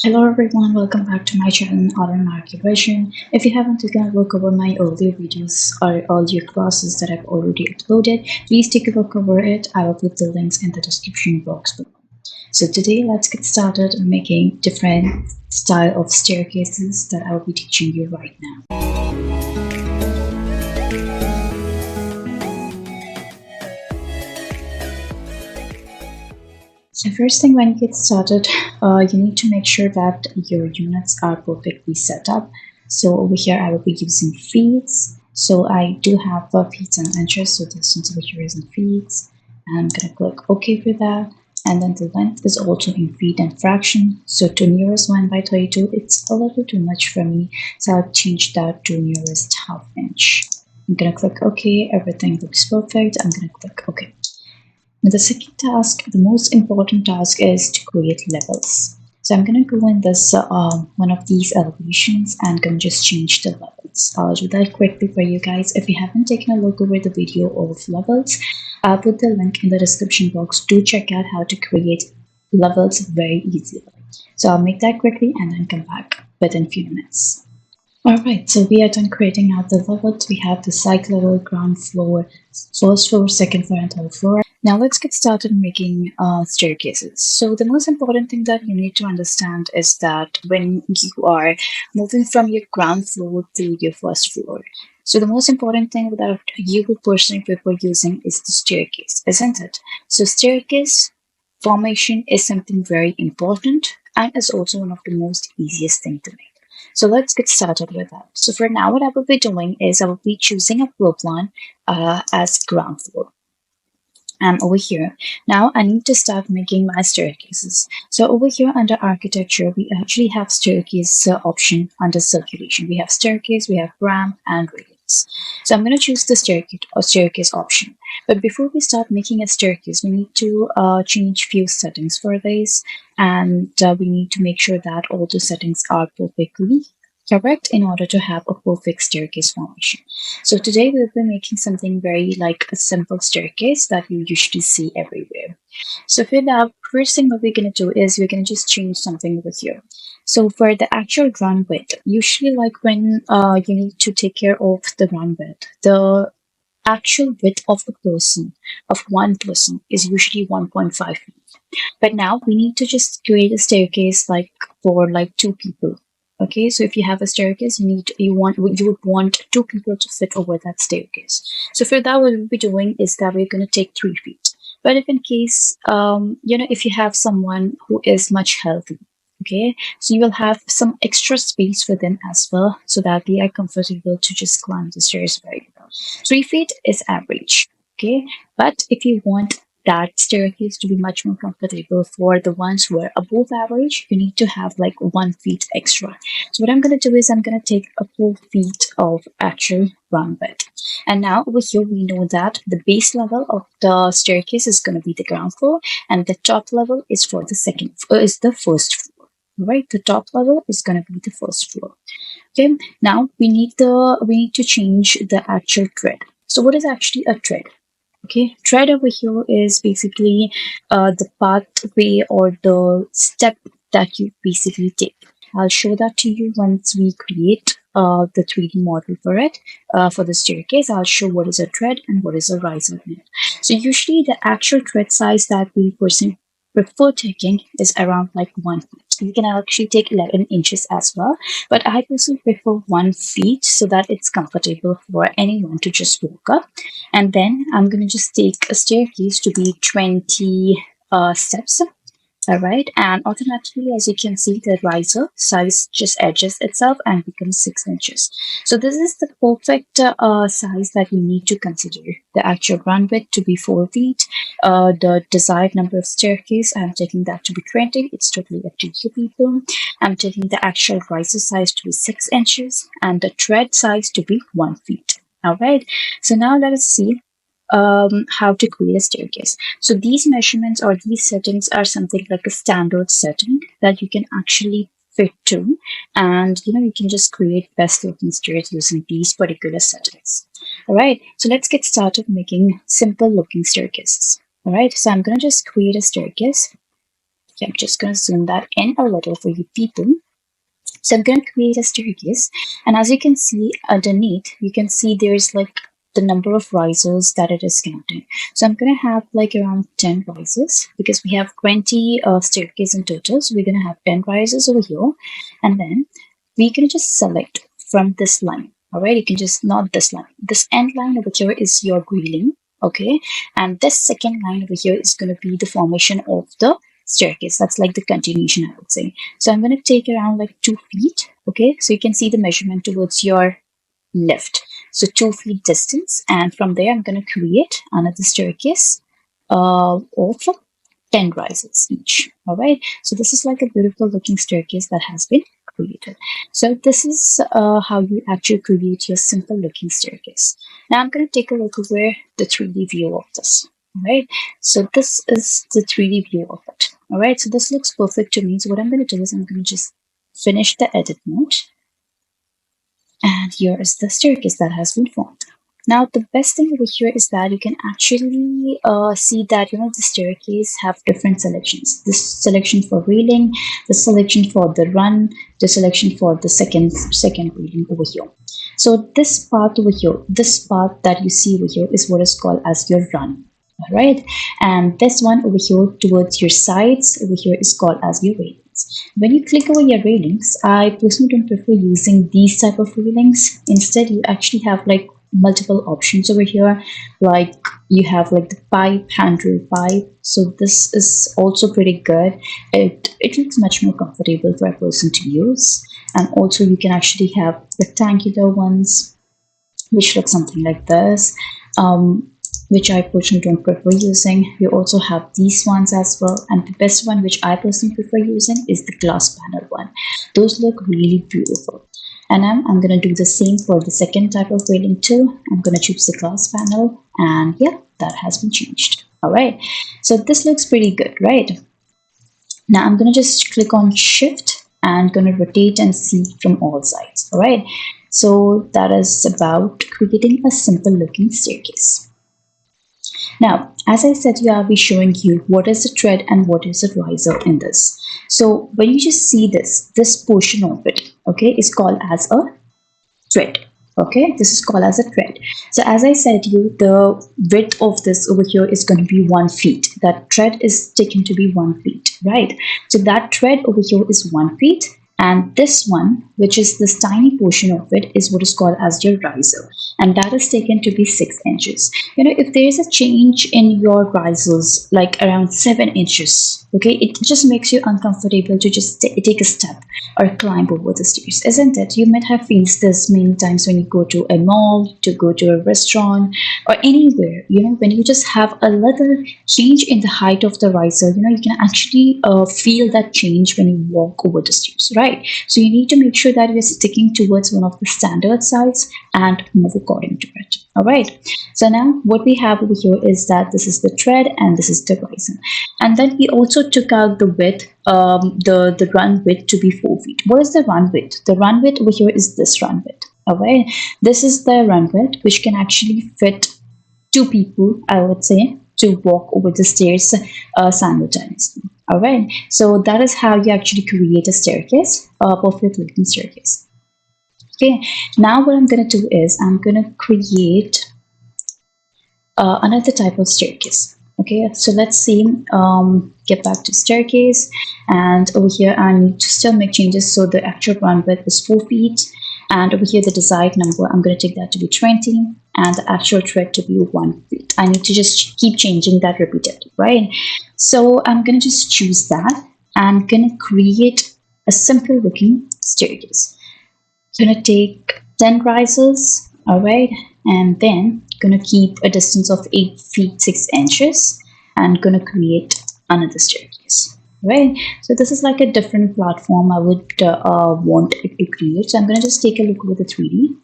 Hello everyone, welcome back to my channel RN ArchiVision. If you haven't taken a look over my earlier videos or earlier classes that I've already uploaded, please take a look over it. I will put the links in the description box below. So today let's get started making different style of staircases that I will be teaching you right now. So first thing, when you get started, you need to make sure that your units are perfectly set up. So over here, I will be using feet. So I do have feet and inches, so distance over here is in feet. And I'm gonna click OK for that. And then the length is also in feet and fraction. So to nearest 1 by 32, it's a little too much for me. So I'll change that to nearest half inch. I'm gonna click OK. Everything looks perfect. I'm gonna click OK. Now the second task, the most important task, is to create levels. So I'm going to go in this one of these elevations and going to just change the levels. I'll do that quickly for you guys. If you haven't taken a look over the video of levels, I'll put the link in the description box. Do check out how to create levels very easily. So I'll make that quickly and then come back within a few minutes. Alright, so we are done creating out the levels. We have the site level, ground floor, first floor, second floor, and third floor. Now let's get started making staircases. So the most important thing that you need to understand is that when you are moving from your ground floor to your first floor, so the most important thing that you will personally prefer using is the staircase, isn't it? So staircase formation is something very important and is also one of the most easiest thing to make. So let's get started with that. So for now, what I will be doing is I will be choosing a floor plan as ground floor. And over here, now I need to start making my staircases. So over here under architecture, we actually have staircase option under circulation. We have staircase, we have ramp and radius. So I'm going to choose the staircase option. But before we start making a staircase, we need to change few settings for this. And we need to make sure that all the settings are perfectly correct in order to have a perfect staircase formation. So today we'll be making something very like a simple staircase that you usually see everywhere. So for that, first thing what we're going to do is we're going to just change something over here. So for the actual run width, usually like when you need to take care of the run width, the actual width of one person is usually 1.5 feet. But now we need to just create a staircase like for like two people. Okay, so if you have a staircase, you would want two people to fit over that staircase. So for that, what we'll be doing is that we're going to take 3 feet. But if in case, if you have someone who is much healthy, okay, so you will have some extra space for them as well, so that they are comfortable to just climb the stairs very well. 3 feet is average, okay. But if you want that staircase to be much more comfortable for the ones who are above average, you need to have like 1 feet extra. So what I'm going to do is I'm going to take a 4 feet of actual run width. And now over here we know that the base level of the staircase is going to be the ground floor, and the top level is for the first floor. Right, the top level is going to be the first floor. Okay, now we need to change the actual tread. So what is actually a tread? Okay, tread over here is basically the pathway or the step that you basically take. I'll show that to you once we create the 3D model for it. For the staircase, I'll show what is a tread and what is a riser in it. So usually the actual tread size that we personally prefer taking is around like 1 feet. You can actually take 11 inches as well, but I personally prefer 1 feet so that it's comfortable for anyone to just walk up. And then I'm going to just take a staircase to be 20 steps. All right, and automatically, as you can see, the riser size just adjusts itself and becomes 6 inches. So this is the perfect size that you need to consider. The actual run width to be 4 feet. The desired number of staircase, I'm taking that to be 20. It's totally up to you people. I'm taking the actual riser size to be 6 inches and the tread size to be 1 feet. All right, so now let us see how to create a staircase. So these measurements or these settings are something like a standard setting that you can actually fit to, and you can just create best looking stairs using these particular settings. All right, so let's get started making simple looking staircases. All right, so I'm going to just create a staircase. Okay, I'm just going to zoom that in a little for you people. So I'm going to create a staircase, and as you can see underneath, you can see there's like the number of risers that it is counting. So I'm going to have like around 10 risers because we have 20 staircase in total. So we're going to have 10 risers over here, and then we're going to just select from this line. All right, you can just not this line. This end line over here is your grilling, okay, and this second line over here is going to be the formation of the staircase. That's like the continuation, I would say. So I'm going to take around like 2 feet. Okay, so you can see the measurement towards your left. So 2 feet distance, and from there I'm going to create another staircase of 10 rises each. All right, so this is like a beautiful looking staircase that has been created. So this is how you actually create your simple looking staircase. Now I'm going to take a look over the 3D view of this. All right, so this is the 3D view of it. All right, so this looks perfect to me. So what I'm going to do is I'm going to just finish the edit mode. And here is the staircase that has been formed. Now, the best thing over here is that you can actually see that, the staircase have different selections. This selection for railing, the selection for the run, the selection for the second railing over here. So this part over here, this part that you see over here is what is called as your run. All right, and this one over here towards your sides over here is called as your railings. When you click over your railings, I personally don't prefer using these type of railings. Instead, you actually have like multiple options over here. Like you have like the pipe, handrail pipe. So this is also pretty good. It looks much more comfortable for a person to use. And also you can actually have rectangular ones, which look something like this. Which I personally don't prefer using. We also have these ones as well, and the best one which I personally prefer using is the glass panel one. Those look really beautiful. And I'm going to do the same for the second type of railing too. I'm going to choose the glass panel, and yeah, that has been changed. All right, so this looks pretty good, right? Now I'm going to just click on shift and going to rotate and see from all sides. All right, so that is about creating a simple looking staircase. Now, as I said, I'll be showing you what is a tread and what is a riser in this. So when you just see this portion of it, okay, is called as a tread. Okay, this is called as a tread. So as I said the width of this over here is going to be 1 feet. That tread is taken to be 1 feet, right? So that tread over here is 1 feet. And this one, which is this tiny portion of it, is what is called as your riser. And that is taken to be 6 inches. If there is a change in your risers, like around 7 inches, okay, it just makes you uncomfortable to just take a step or climb over the stairs, isn't it? You might have faced this many times when you go to a mall, to go to a restaurant, or anywhere, when you just have a little change in the height of the riser, you can actually feel that change when you walk over the stairs, right? So you need to make sure that you're sticking towards one of the standard sides and move according to it. All right. So now what we have over here is that this is the tread and this is the riser. And then we also took out the width, the run width to be 4 feet. What is the run width? The run width over here is this run width. All right. This is the run width, which can actually fit 2 people, I would say, to walk over the stairs simultaneously. All right, so that is how you actually create a staircase, a perfect looking staircase. Okay, now what I'm going to do is I'm going to create another type of staircase. Okay, so let's see, get back to staircase, and over here I need to still make changes. So the actual run width is 4 feet, and over here the desired number, I'm going to take that to be 20, and the actual tread to be 1 feet. I need to just keep changing that repeatedly, right? So I'm going to just choose that. I'm going to create a simple looking staircase. I'm going to take 10 risers, all right, and then going to keep a distance of 8 feet 6 inches and going to create another staircase, right? So this is like a different platform I would want it to create. So I'm going to just take a look over the 3D.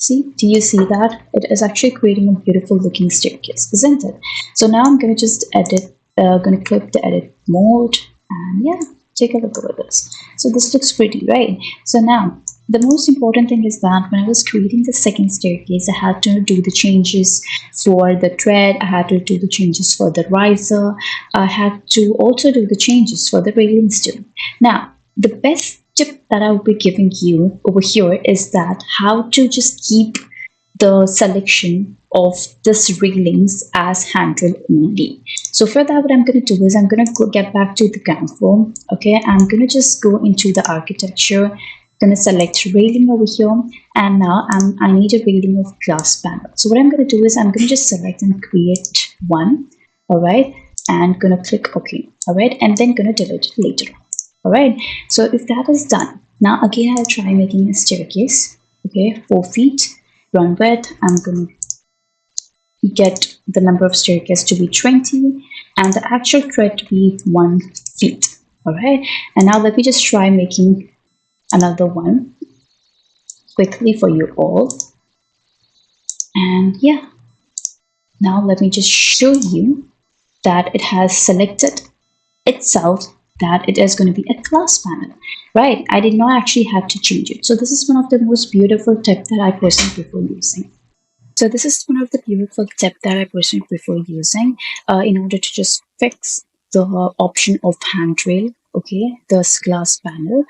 See, do you see that? It is actually creating a beautiful looking staircase, isn't it? So now I'm going to just edit, going to click the edit mode, and yeah, take a look over this. So this looks pretty, right? So now the most important thing is that when I was creating the second staircase, I had to do the changes for the tread, I had to do the changes for the riser, I had to also do the changes for the railings too. Now, the best tip that I will be giving you over here is that how to just keep the selection of this railings as handrail only. So for that, what I'm going to do is I'm going to get back to the ground floor. Okay, I'm going to just go into the architecture, going to select railing over here, and now I need a railing of glass panel. So what I'm going to do is I'm going to just select and create one. All right, and going to click OK. All right, and then going to delete it later. All right, so if that is done, now again I'll try making a staircase. Okay, 4 feet run width. I'm going to get the number of staircase to be 20 and the actual tread to be 1 feet. All right, and now let me just try making another one quickly for you all. And yeah, now let me just show you that it has selected itself that it is going to be a glass panel, right? I did not actually have to change it. So this is one of the most beautiful tips that I personally prefer using. So this is one of the beautiful tips that I personally prefer using in order to just fix the option of handrail, okay, this glass panel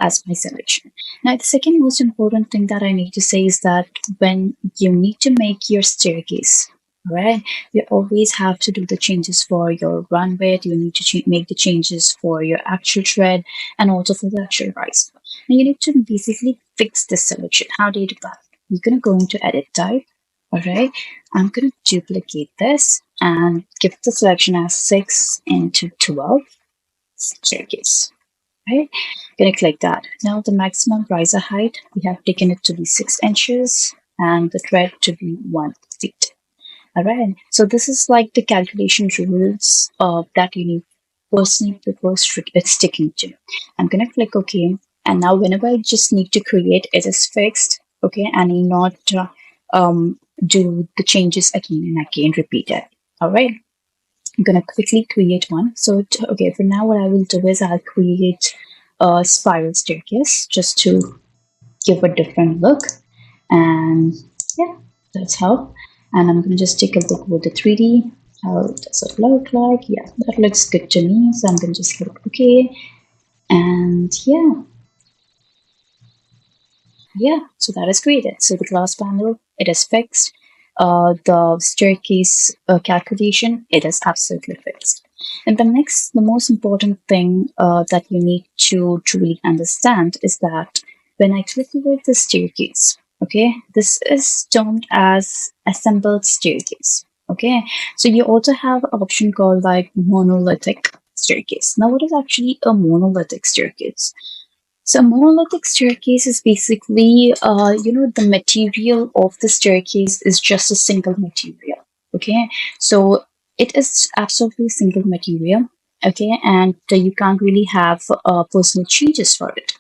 as my selection. Now, the second most important thing that I need to say is that when you need to make your staircase, right, you always have to do the changes for your run width. You need to make the changes for your actual tread and also for the actual rise. And you need to basically fix this selection. How do you do that? You're going to go into edit type. All right, I'm going to duplicate this and give the selection as 6 into 12 staircase. Right, going to click that. Now the maximum riser height, we have taken it to be 6 inches and the tread to be 1 feet. All right, so this is like the calculation rules that you need personally prefer sticking to. I'm going to click OK. And now whenever I just need to create, it is fixed. Okay, I need not do the changes again and again, repeat it. All right, I'm gonna quickly create one. So okay, for now what I will do is I'll create a spiral staircase just to give a different look. And yeah, that's how. And I'm gonna just take a look with the 3D. How does it look like? Yeah, that looks good to me. So I'm gonna just click OK. And yeah, so that is created. So the glass panel, it is fixed. The staircase calculation, it is absolutely fixed. And the most important thing that you need to truly understand is that when I click over the staircase, okay, this is termed as assembled staircase. Okay, so you also have an option called like monolithic staircase. Now, what is actually a monolithic staircase? So monolithic staircase is basically, the material of the staircase is just a single material. Okay, so it is absolutely single material. Okay, and you can't really have personal changes for it.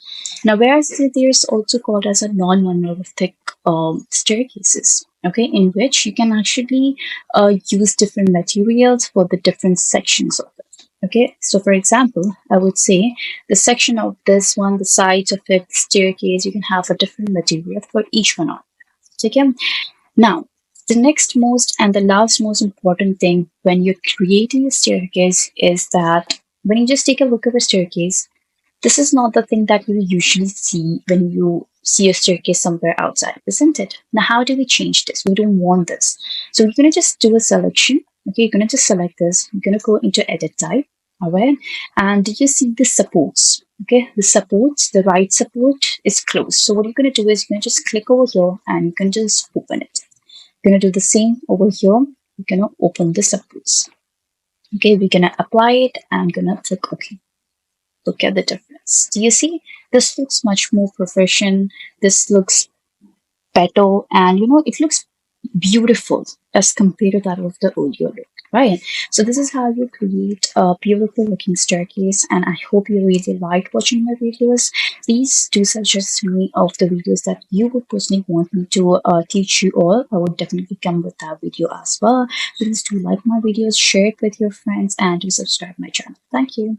Now, whereas there's also called as a non-monolithic staircases. Okay, in which you can actually use different materials for the different sections of it. Okay, so for example, I would say the section of this one, the sides of it, staircase, you can have a different material for each one of them. Okay, now the next most and the last most important thing when you're creating a staircase is that when you just take a look at a staircase, this is not the thing that you usually see when you see a staircase somewhere outside, isn't it? Now, how do we change this? We don't want this. So we're going to just do a selection. Okay, you're going to just select this. You're going to go into edit type. All right. And you see the supports. Okay, the supports, the right support is closed. So what you're going to do is you're going to just click over here and you can just open it. You're going to do the same over here. You're going to open the supports. Okay, we're going to apply it and I'm going to click OK. Look at the difference. Do you see? This looks much more professional. This looks better and it looks beautiful as compared to that of the audio look, right? So this is how you create a beautiful looking staircase, and I hope you really liked watching my videos. Please do suggest me of the videos that you would personally want me to teach you all. I would definitely come with that video as well. Please do like my videos, share it with your friends, and do subscribe my channel. Thank you.